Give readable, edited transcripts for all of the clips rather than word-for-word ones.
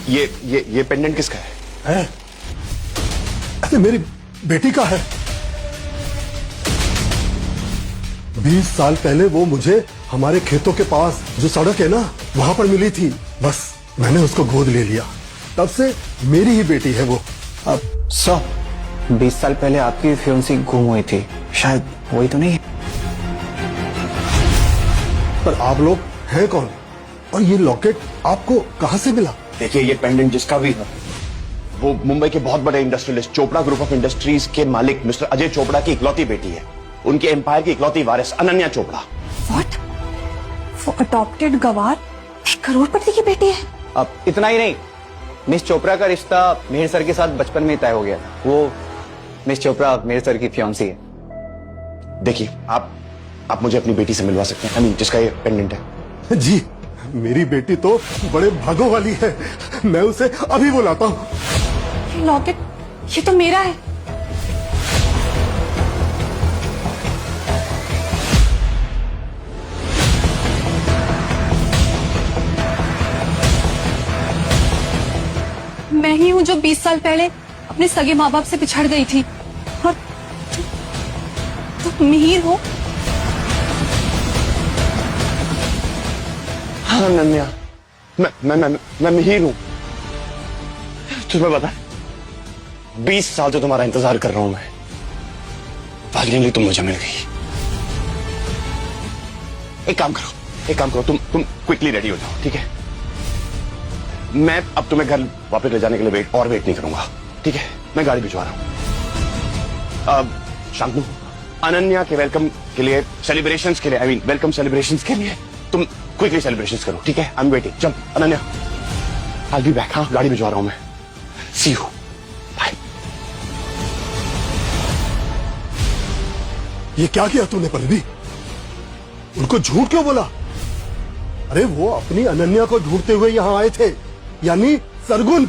ये पेंडेंट किसका है? अरे मेरी बेटी का है। 20 साल पहले वो मुझे हमारे खेतों के पास जो सड़क है ना, वहां पर मिली थी। बस मैंने उसको गोद ले लिया, तब से मेरी ही बेटी है वो। अब सर 20 साल पहले आपकी फियोंसी गुम हुई थी, शायद वही तो नहीं है? पर आप लोग हैं कौन और ये लॉकेट आपको कहां से मिला? देखिए, ये पेंडेंट जिसका भी है, वो मुंबई के बहुत बड़े industrialist Chopra group of industries के मालिक मिस्टर अजय चोपड़ा की इकलौती बेटी है। उनके एम्पायर की इकलौती वारिस अनन्या चोपड़ा। व्हाट? वो अडॉप्टेड गवार 1 करोड़पति की बेटी है? अब इतना ही नहीं, मिस चोपड़ा का रिश्ता मेहर सर के साथ बचपन में ही तय हो गया था। वो मिस चोपड़ा मेहर सर की फियांसी है। देखिए, आप मुझे अपनी बेटी से मिलवा सकते हैं, I mean, जिसका ये पेंडेंट है। जी, मेरी बेटी तो बड़े भागों वाली है, मैं उसे अभी बुलाता हूँ। ये लॉकेट, ये तो मेरा है। मैं ही हूँ जो 20 साल पहले अपने सगे माँ बाप से बिछड़ गई थी। और तुम मिहिर हो? हाँ अनन्या, मैं मिहिर हूं। तुम्हें पता है, 20 साल से तुम्हारा इंतजार कर रहा हूं मैं। फाइनली तुम मुझे मिल गई। एक काम करो, तुम क्विकली रेडी हो जाओ, ठीक है? मैं अब तुम्हें घर वापस ले जाने के लिए वेट नहीं करूंगा, ठीक है? मैं गाड़ी भिजवा रहा हूं। अब शांतनु, अनन्या के वेलकम के लिए, सेलिब्रेशंस के लिए, I mean, वेलकम सेलिब्रेशंस के लिए तुम क्विकली सेलिब्रेशंस करो, ठीक है? I am waiting. चल Ananya, I will be back. हाँ, गाड़ी भिजवा रहा हूं मैं। See you, bye. ये क्या किया तूने पल्लवी? उनको झूठ क्यों बोला? अरे वो अपनी अनन्या को ढूंढते हुए यहाँ आए थे, यानी सरगुन,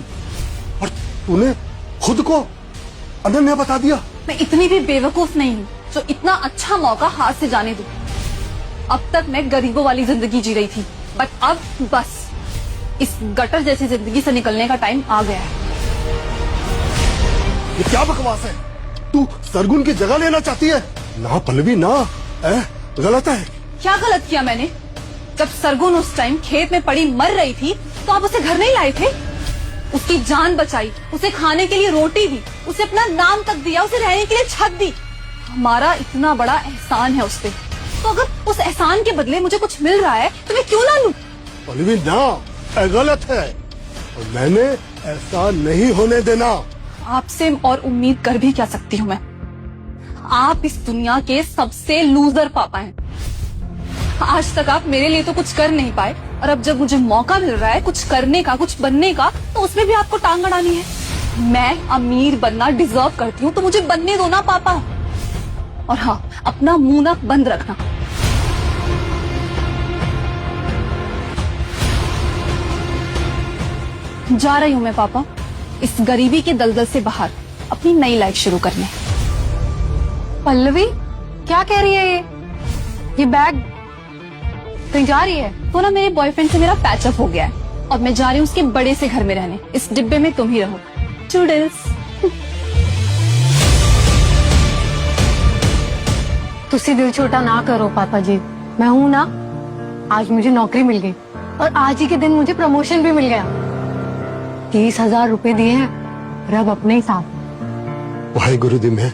और तूने खुद को अनन्या बता दिया। मैं इतनी भी बेवकूफ नहीं हूँ जो इतना अच्छा मौका हाथ से जाने दूं। अब तक मैं गरीबों वाली जिंदगी जी रही थी, बट अब बस इस गटर जैसी जिंदगी से निकलने का टाइम आ गया है। ये क्या बकवास है? तू सरगुन की जगह लेना चाहती है? ना पल्लवी ना, गलत है। क्या गलत किया मैंने? जब सरगुन उस टाइम खेत में पड़ी मर रही थी तो आप उसे घर नहीं लाए थे? उसकी जान बचाई, उसे खाने के लिए रोटी दी, उसे अपना नाम तक दिया, उसे रहने के लिए छत दी। हमारा इतना बड़ा एहसान है उस पे, तो अगर उस एहसान के बदले मुझे कुछ मिल रहा है तो मैं क्यों ना लूं? पल्लवी ना, गलत है, और मैंने ऐसा नहीं होने देना। आपसे और उम्मीद कर भी क्या सकती हूँ मैं? आप इस दुनिया के सबसे लूजर पापा हैं। आज तक आप मेरे लिए तो कुछ कर नहीं पाए, और अब जब मुझे मौका मिल रहा है कुछ करने का, कुछ बनने का, तो उसमें भी आपको टांग अड़ानी है। मैं अमीर बनना डिजर्व करती हूँ, तो मुझे बनने दो ना पापा। और हाँ, अपना मुंह ना बंद रखना। जा रही हूँ मैं पापा, इस गरीबी के दलदल से बाहर अपनी नई लाइफ शुरू करने। पल्लवी, क्या कह रही है ये बैग कहीं जा रही है? तो ना मेरे बॉयफ्रेंड से मेरा पैचअप हो गया है, अब मैं जा रही हूँ उसके बड़े से घर में रहने। इस डिब्बे में तुम ही रहो। टूडल्स। तुसी दिल छोटा ना करो पापा जी, मैं हूँ ना। आज मुझे नौकरी मिल गई, और आज ही के दिन मुझे प्रमोशन भी मिल गया। 30,000 रुपए दिए हैं, रब अपने ही साथ। वाहे गुरु दी में।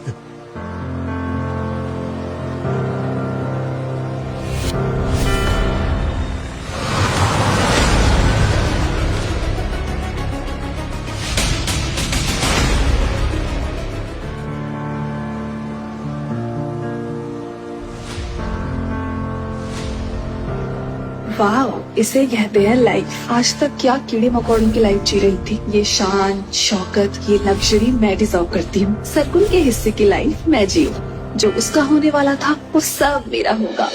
वाह, इसे कहते हैं लाइफ। आज तक क्या कीड़े मकोड़ों की लाइफ जी रही थी। ये शान शौकत, ये लग्जरी मैं डिजर्व करती हूँ। सरगुन के हिस्से की लाइफ मैं जीऊं, जो उसका होने वाला था वो सब मेरा होगा।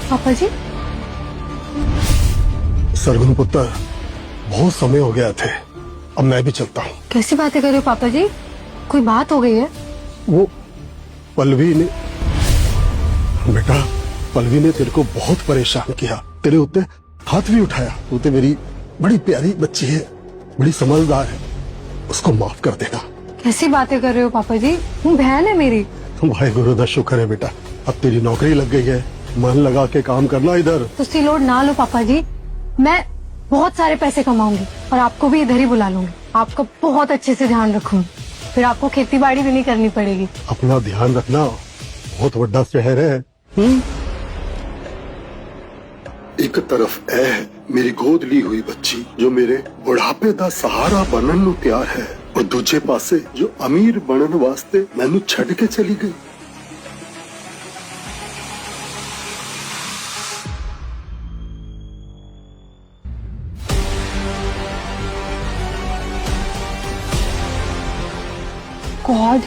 पापा जी, सरगुन पुत्र, बहुत समय हो गया थे, अब मैं भी चलता हूँ। कैसी बातें कर रहे हो पापा जी? कोई बात हो गई है? वो पल्लवी ने, बेटा, पल्लवी ने तेरे को बहुत परेशान किया, तेरे उत्ते हाथ भी उठाया। तू तो मेरी बड़ी प्यारी बच्ची है, बड़ी समझदार है, उसको माफ कर देना। कैसी बातें कर रहे हो पापा जी, वो बहन है मेरी। भाई गुरु का शुक्र है बेटा, अब तेरी नौकरी लग गई है, मन लगा के काम करना इधर। तुसी लोड ना लो पापा जी, मैं बहुत सारे पैसे कमाऊंगी और आपको भी इधर ही बुला लूंगी। आपका बहुत अच्छे से ध्यान रखूंगी, फिर आपको खेती बाड़ी भी नहीं करनी पड़ेगी। अपना ध्यान रखना, बहुत बड़ा शहर है। एक तरफ ऐ है मेरी गोद ली हुई बच्ची जो मेरे बुढ़ापे दा सहारा बनन नू तैयार है, और दूजे पासे जो अमीर बनन वास्ते मैनू छड़ के चली गई। गॉड,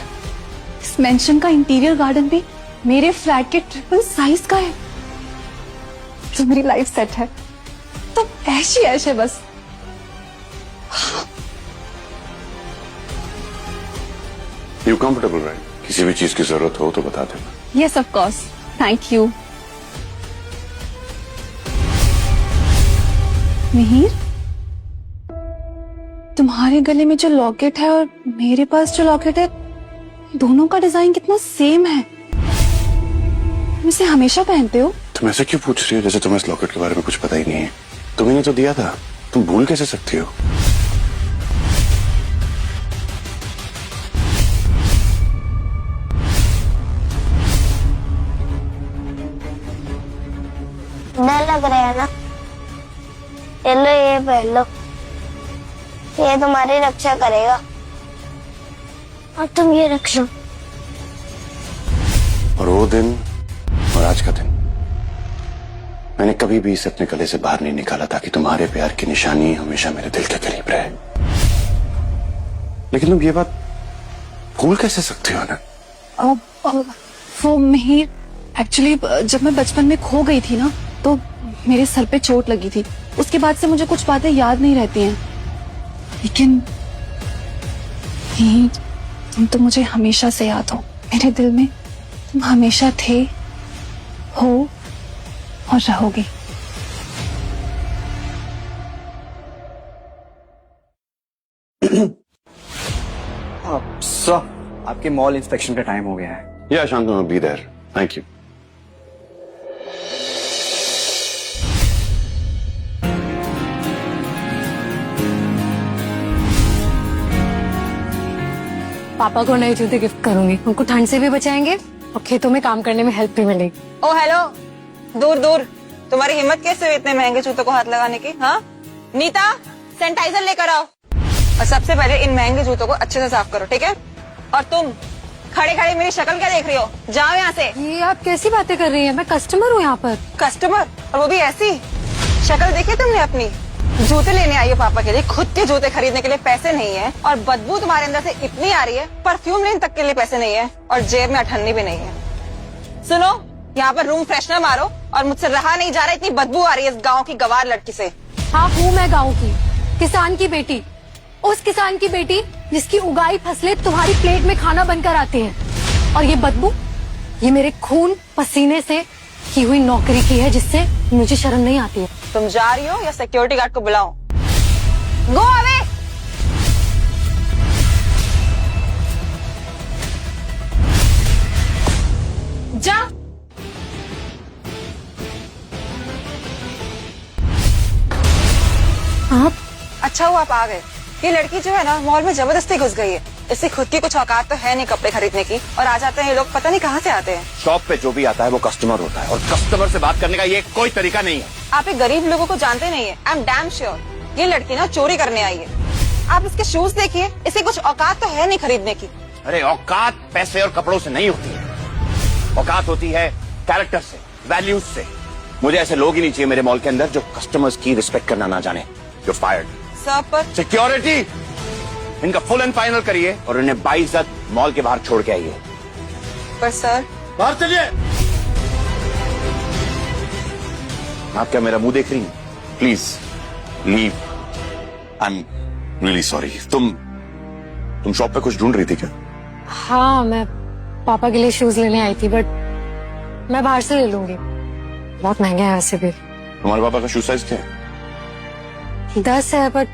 इस मेंशन का इंटीरियर गार्डन भी मेरे फ्लैट के ट्रिपल साइज का है। तो मेरी लाइफ सेट है, तो ऐश ही ऐश है बस। You comfortable right? किसी भी चीज की जरूरत हो तो बता देना। Yes of course, thank you. Mihir, तुम्हारे गले में जो लॉकेट है और मेरे पास जो लॉकेट है, दोनों का डिजाइन कितना सेम है। तुम इसे हमेशा पहनते हो? तुम ऐसे क्यों पूछ रही हो जैसे तुम्हें इस लॉकेट के बारे में कुछ पता ही नहीं है? तुम्ही ने तो दिया था, तुम भूल कैसे सकती हो? डर लग रहा है ना? ये लो, ये पहन लो, ये तुम्हारी रक्षा करेगा, और तुम ये रख लो। और वो दिन और आज का दिन मैंने कभी भी इसे अपने गले से बाहर नहीं निकाला ताकि तुम्हारे प्यार की निशानी हमेशा मेरे दिल के करीब रहे। लेकिन तुम ये बात भूल कैसे सकते हो ना? वो मिहिर, एक्चुअली जब मैं बचपन में खो गई थी ना, तो मेरे सर पे चोट लगी थी। उसके बाद से मुझे कुछ बातें याद नहीं रहती हैं, लेकिन मिहिर, तुम तो मुझे हमेशा से याद हो। मेरे दिल में तुम हमेशा थे, हो और रहोगे। सर, आपके मॉल इंस्पेक्शन का टाइम हो गया है। या Shantanu, be there. Thank you. पापा को नए जूते गिफ्ट करूंगी, उनको ठंड से भी बचाएंगे और खेतों में काम करने में हेल्प भी मिलेगी। ओ हेलो, दूर दूर, तुम्हारी हिम्मत कैसे हुई इतने महंगे जूतों को हाथ लगाने की? हाँ नीता, सैनिटाइजर लेकर आओ और सबसे पहले इन महंगे जूतों को अच्छे से साफ करो, ठीक है? और तुम खड़े खड़े मेरी शक्ल क्या देख रही हो? जाओ यहाँ से। ये आप कैसी बातें कर रही हैं? मैं कस्टमर हूँ यहाँ पर। कस्टमर, और वो भी ऐसी शक्ल देखी तुमने अपनी? जूते लेने आई हो पापा के लिए, खुद के जूते खरीदने के लिए पैसे नहीं है, और बदबू तुम्हारे अंदर से इतनी आ रही है, परफ्यूम लेने तक के लिए पैसे नहीं है, और जेब में अठन्नी भी नहीं है। सुनो, यहाँ पर रूम फ्रेशनर मारो, और मुझसे रहा नहीं जा रहा, इतनी बदबू आ रही है इस गाँव की गवार लड़की से। हाँ, हूँ मैं गाँव की, किसान की बेटी, उस किसान की बेटी जिसकी उगाई फसलें तुम्हारी प्लेट में खाना बनकर आती हैं। और ये बदबू, ये मेरे खून पसीने से की हुई नौकरी की है, जिससे मुझे शर्म नहीं आती है। तुम जा रही हो या सिक्योरिटी गार्ड को बुलाऊं? Go away. जा। आप? अच्छा हुआ आप आ गए। ये लड़की जो है ना, मॉल में जबरदस्ती घुस गई है। इससे खुद की कुछ औकात तो है नहीं कपड़े खरीदने की, और आ जाते हैं ये लोग, पता नहीं कहाँ से आते हैं। शॉप पे जो भी आता है वो कस्टमर होता है, और कस्टमर से बात करने का ये कोई तरीका नहीं है। आप एक गरीब लोगों को जानते नहीं है। आई एम डैम श्योर ये लड़की ना चोरी करने आई है। आप इसके शूज देखिए, इसे कुछ औकात तो है नहीं खरीदने की। अरे औकात पैसे और कपड़ों से नहीं होती है, औकात होती है कैरेक्टर से, वैल्यूज से। मुझे ऐसे लोग ही नहीं चाहिए मेरे मॉल के अंदर जो कस्टमर्स की रिस्पेक्ट करना ना जाने। You fired. सर पर सिक्योरिटी, इनका फुल एंड फाइनल करिए और इन्हें बाइज्जत मॉल के बाहर छोड़ के आइए। पर सर, बाहर चलिए। आप क्या मेरा मुंह देख रही हैं? Please leave. I am really sorry. तुम शॉप पे कुछ ढूंढ रही थी क्या? हाँ, मैं पापा के लिए शूज लेने आई थी, बट मैं बाहर से ले लूंगी, बहुत महंगे हैं वैसे भी। तुम्हारे पापा का शू साइज क्या है? 10 है, बट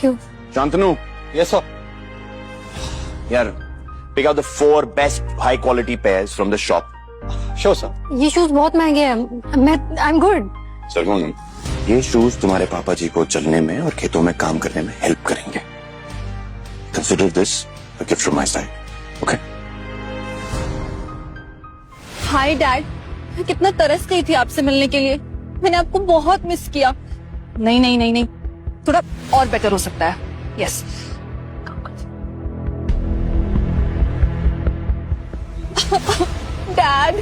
क्यों? Shantanu, yes sir. यार, pick out the 4 best high quality pairs from the shop. Sure sir. ये शूज बहुत महंगे हैं। I am good. सरगुन, ये शूज तुम्हारे पापा जी को चलने में और खेतों में काम करने में हेल्प करेंगे। Consider this a gift from my side. Okay? Hi dad, मैं कितना तरस गई थी आपसे मिलने के लिए। मैंने आपको बहुत मिस किया। नहीं नहीं नहीं नहीं, थोड़ा और बेटर हो सकता है। यस। डैड,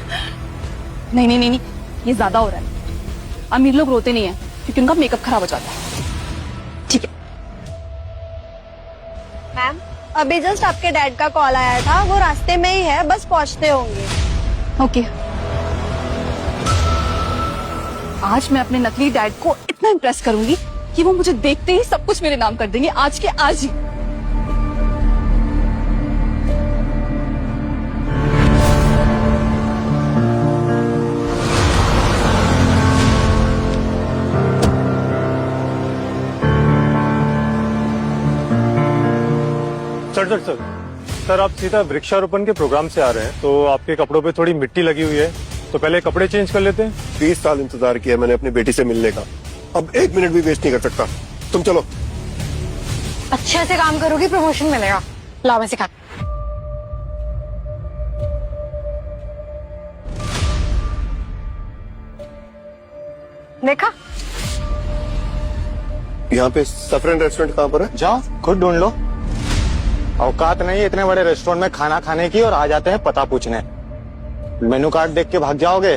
नहीं नहीं नहीं नहीं, ये ज्यादा हो रहा है। अमीर लोग रोते नहीं है क्योंकि उनका मेकअप खराब हो जाता है। ठीक है मैम, अभी जस्ट आपके डैड का कॉल आया था, वो रास्ते में ही है, बस पहुंचते होंगे। ओके। आज मैं अपने नकली डैड को इतना इम्प्रेस करूंगी कि वो मुझे देखते ही सब कुछ मेरे नाम कर देंगे, आज के आज ही। सर आप सीधा वृक्षारोपण के प्रोग्राम से आ रहे हैं, तो आपके कपड़ों पे थोड़ी मिट्टी लगी हुई है, तो पहले कपड़े चेंज कर लेते हैं। 20 साल इंतजार किया मैंने अपनी बेटी से मिलने का, अब 1 मिनट भी वेस्ट नहीं कर सकता। तुम चलो। अच्छे से काम करोगी, प्रमोशन मिलेगा। लाओ मैं सिखा। देखा? यहाँ पे सफरन रेस्टोरेंट कहाँ पर है? जाओ खुद ढूंढ लो। औकात नहीं है इतने बड़े रेस्टोरेंट में खाना खाने की और आ जाते हैं पता पूछने। मेनू कार्ड देख के भाग जाओगे।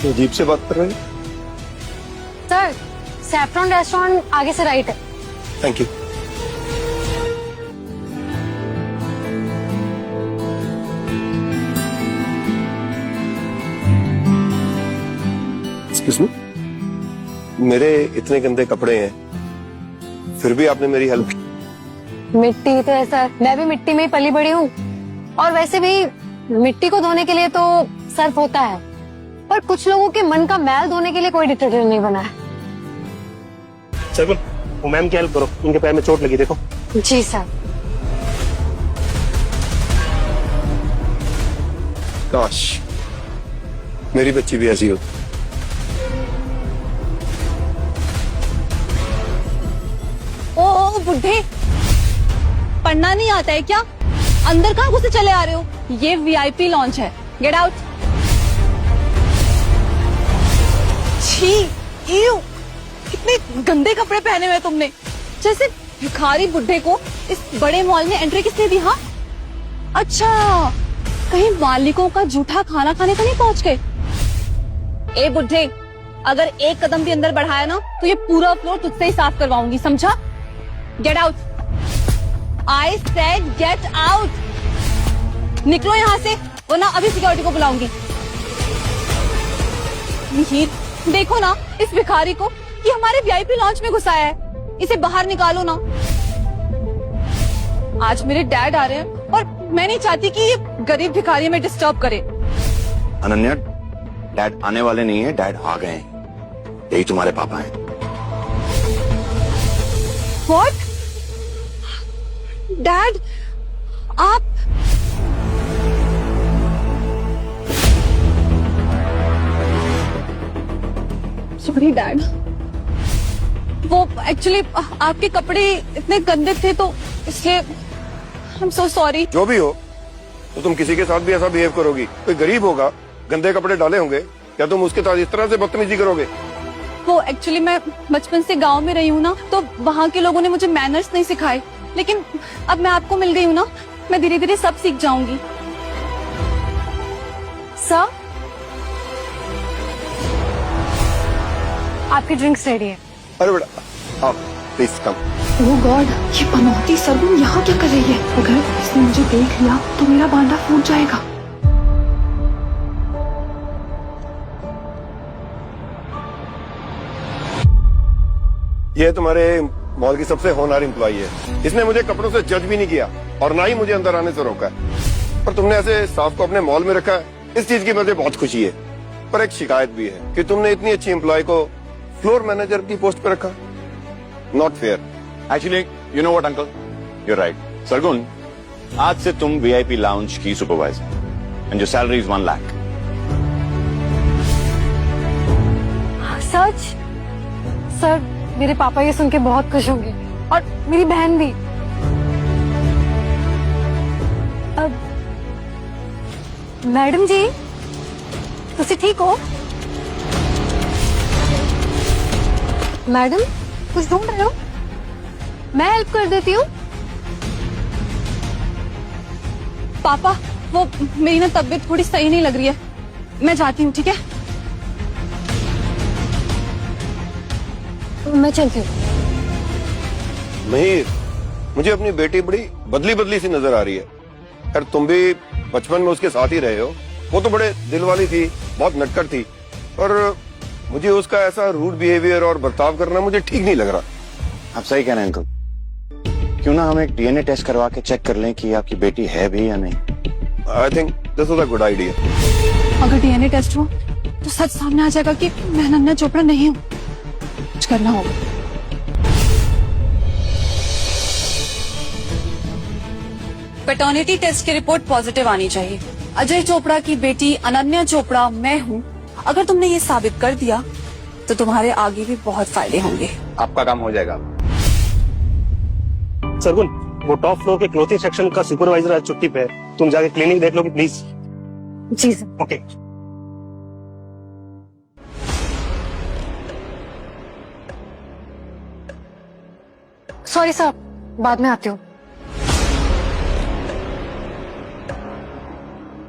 अजीब से बात कर रहे हैं। सर, सैफरन रेस्टोरेंट आगे से राइट है। Thank you. एक्सक्यूज मी, मेरे इतने गंदे कपड़े हैं, फिर भी आपने मेरी हेल्प की। मिट्टी तो है सर, मैं भी मिट्टी में ही पली बड़ी हूँ, और वैसे भी मिट्टी को धोने के लिए तो सर्फ होता है, पर कुछ लोगों के मन का मैल धोने के लिए कोई डिटर्जेंट नहीं बना है। सर, वो मैम की हेल्प करो, उनके पैर में चोट लगी, देखो। जी सर। काश मेरी बच्ची भी ऐसी हो। ओ बुढ़े, पढ़ना नहीं आता है क्या? अंदर कहाँ घुसे चले आ रहे हो? ये वीआईपी लॉन्च है, गेट आउट। छी, इव, कितने गंदे कपड़े पहने हुए तुमने। जैसे भिखारी बुढ़े को इस बड़े मॉल में एंट्री किसने दी? हाँ, अच्छा, कहीं मालिकों का जूठा खाना खाने तो नहीं पहुंच गए? ए बुढ़े, अगर एक कदम भी अंदर बढ़ाया ना तो ये पूरा फ्लोर तुझसे ही साफ करवाऊंगी, समझा? Get out. I said get out। निकलो यहाँ से, वरना अभी सिक्योरिटी को बुलाऊंगी। मिहिर, देखो ना इस भिखारी को, ये हमारे वीआईपी लॉन्च में घुसाया है, इसे बाहर निकालो ना। आज मेरे डैड आ रहे हैं और मैं नहीं चाहती कि ये गरीब भिखारी में डिस्टर्ब करे। अनन्या, डैड आने वाले नहीं है, डैड आ गए हैं। यही तुम्हारे पापा हैं। What? डैड, आप सॉरी डैड, वो एक्चुअली आपके कपड़े इतने गंदे थे तो इसलिए आई एम सो सॉरी। जो भी हो, तो तुम किसी के साथ भी ऐसा बिहेव करोगी? कोई गरीब होगा, गंदे कपड़े डाले होंगे, क्या तुम उसके साथ इस तरह से बदतमीजी करोगे? वो एक्चुअली मैं बचपन से गांव में रही हूँ ना, तो वहाँ के लोगों ने मुझे मैनर्स नहीं सिखाए, लेकिन अब मैं आपको मिल गई हूँ ना, मैं धीरे धीरे सब सीख जाऊंगी। सर, आपकी ड्रिंक्स रेडी है। अरे बेटा, आप प्लीज कम। ओह गॉड, ये पनौती सरगुन यहाँ क्या कर रही है? अगर इसने मुझे देख लिया तो मेरा बांधा फूट जाएगा। ये तुम्हारे मॉल की सबसे होनहार एम्प्लॉई है। इसने मुझे कपड़ों से जज भी नहीं किया और ना ही मुझे अंदर आने से रोका है। पर तुमने ऐसे स्टाफ को अपने मॉल में रखा है, इस चीज की मुझे बहुत खुशी है। पर एक शिकायत भी है कि तुमने इतनी अच्छी एम्प्लॉय को फ्लोर मैनेजर की पोस्ट पे रखा। Not fair. Actually you know what uncle, you're right. Sargun, आज से तुम वीआईपी लाउंज की supervisor and your salary is 1 lakh. Such? Sir, मेरे पापा ये सुन के बहुत खुश होंगे और मेरी बहन भी। अब मैडम जी, तुसी ठीक हो? मैडम, कुछ ढूंढ रहे हो? मैं हेल्प कर देती हूँ। पापा, वो मेरी ना तबीयत थोड़ी सही नहीं लग रही है, मैं जाती हूँ, ठीक है? मैं चलती हूँ। महिर, मुझे अपनी बेटी बड़ी बदली बदली सी नजर आ रही है। यार तुम भी बचपन में उसके साथ ही रहे हो। वो तो बड़े दिल वाली थी, बहुत नटखट थी, और मुझे उसका ऐसा रूड बिहेवियर और बर्ताव करना मुझे ठीक नहीं लग रहा। आप सही कह रहे हैं अंकल। क्यों ना हम एक डीएनए टेस्ट करवा के चेक कर लें कि आपकी बेटी है भी या नहीं। I think this was a good idea. अगर डीएनए टेस्ट हुआ तो सच सामने आ जाएगा कि मैं अनन्या चोपड़ा नहीं हूँ। कुछ करना होगा। पैटर्निटी टेस्ट की रिपोर्ट पॉजिटिव आनी चाहिए। अजय चोपड़ा की बेटी अनन्या चोपड़ा मैं हूँ। अगर तुमने ये साबित कर दिया तो तुम्हारे आगे भी बहुत फायदे होंगे। आपका काम हो जाएगा। सरगुन, वो टॉप फ्लोर के क्लोथिंग सेक्शन का सुपरवाइजर आज छुट्टी पे है। तुम जाके क्लीनिंग देख लोगे प्लीज। जी सर। ओके। सॉरी सर, बाद में आती हूँ।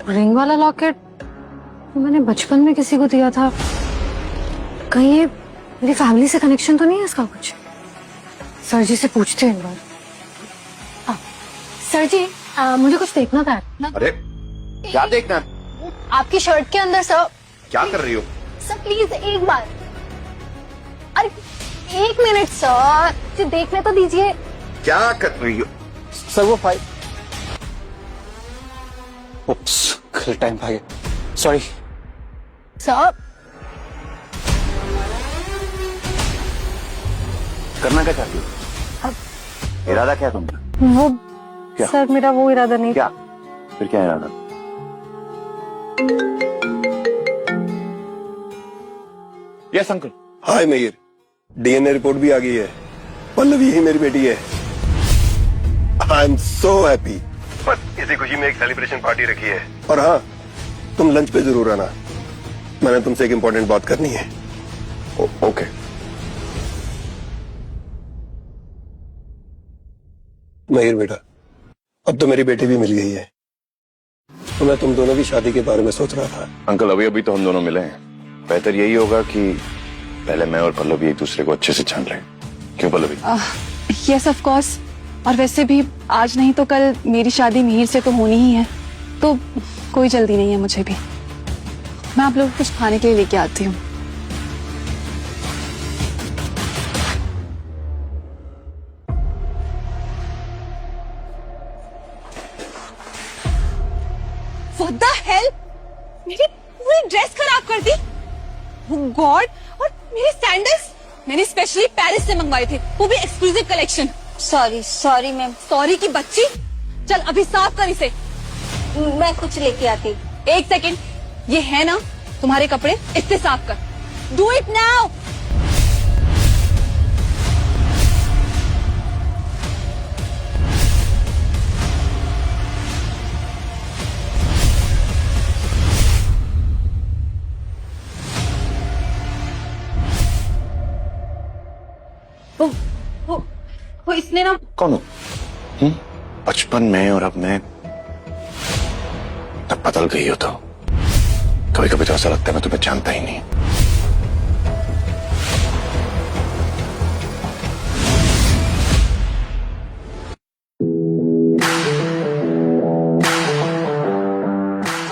रिंग वाला लॉकेट मैंने बचपन में किसी को दिया था। कहीं ये मेरी फैमिली से कनेक्शन तो नहीं है इसका कुछ? सर जी से पूछते हैं एक बार। सर जी, मुझे कुछ देखना था। अरे क्या देखना? आपकी शर्ट के अंदर सर। क्या कर रही हो? सर प्लीज एक बार। अरे 1 मिनट सर, मुझे देखने तो दीजिए। क्या कर रही हो? सर वो फाइल। उप्स, गलत टाइम आ गया, सॉरी। सर करना क्या चाहती हो? इरादा क्या तुमका? वो क्या? सर मेरा वो इरादा नहीं। क्या? फिर क्या इरादा? Yes uncle. हाय महिर, डीएनए रिपोर्ट भी आ गई है। पल्लवी ही मेरी बेटी है। I am so happy. बस इसी खुशी में एक सेलिब्रेशन पार्टी रखी है। और हाँ, तुम लंच पे जरूर आना। मैंने तुमसे एक इम्पोर्टेंट बात करनी है। ओके। महिर बेटा, अब तो मेरी बेटी भी मिल गई है। तो मैं तुम दोनों की शादी के बारे में सोच रहा था। अंकल अभी अभी तो हम दोनों मिले हैं। बेहतर यही होगा कि पहले मैं और पल्लवी एक दूसरे को अच्छे से जान लें। क्यों पल्लवी? Yes of course. और वैसे भी आज नहीं तो कल मेरी शादी मिहिर से तो होनी ही है, तो कोई जल्दी नहीं है मुझे भी। मैं आप लोग कुछ खाने के लिए लेके आती हूँ। What the hell? मेरी पूरी ड्रेस खराब कर दी। Oh God! और मेरे सैंडल्स मैंने स्पेशली पेरिस से मंगवाए थे, वो भी exclusive collection. Sorry ma'am. Sorry की बच्ची, चल अभी साफ कर इसे। मैं कुछ लेके आती। 1 सेकेंड, ये है ना तुम्हारे कपड़े, इससे साफ कर। Do it now. वो इसने ना। कौन हो? बचपन में और अब मैं तब बदल गई हो तो कभी कभी तो ऐसा लगता है मैं तुम्हें जानता ही नहीं।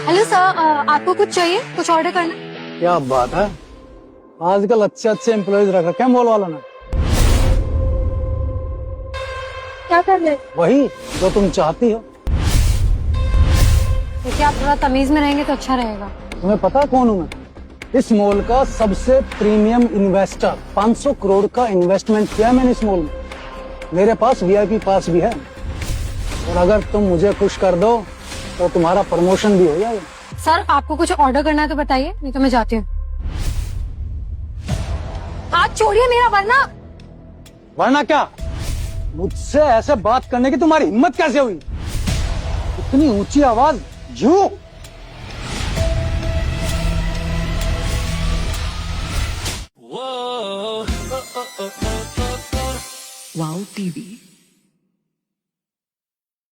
हेलो सर, आपको कुछ चाहिए? कुछ ऑर्डर करना? क्या बात है, आजकल अच्छे अच्छे एम्प्लॉयज रख रखे हैं मॉल वालों ने। क्या कर रहे? वही जो तुम चाहती हो। देखिए, आप थोड़ा तमीज में रहेंगे तो अच्छा रहेगा। तुम्हें पता है कौन हूँ मैं? इस मॉल का सबसे प्रीमियम इन्वेस्टर 500 करोड़ का इन्वेस्टमेंट किया मैंने इस मॉल में। मेरे पास वीआईपी पास भी है और अगर तुम मुझे खुश कर दो तो तुम्हारा प्रमोशन भी हो जाएगा। सर आपको कुछ ऑर्डर करना है तो बताइए, नहीं तो मैं जाती हूँ। हाथ छोड़िए मेरा, वरना वरना क्या? मुझसे ऐसे बात करने की तुम्हारी हिम्मत कैसे हुई? इतनी ऊंची आवाज क्यों? Wow TV.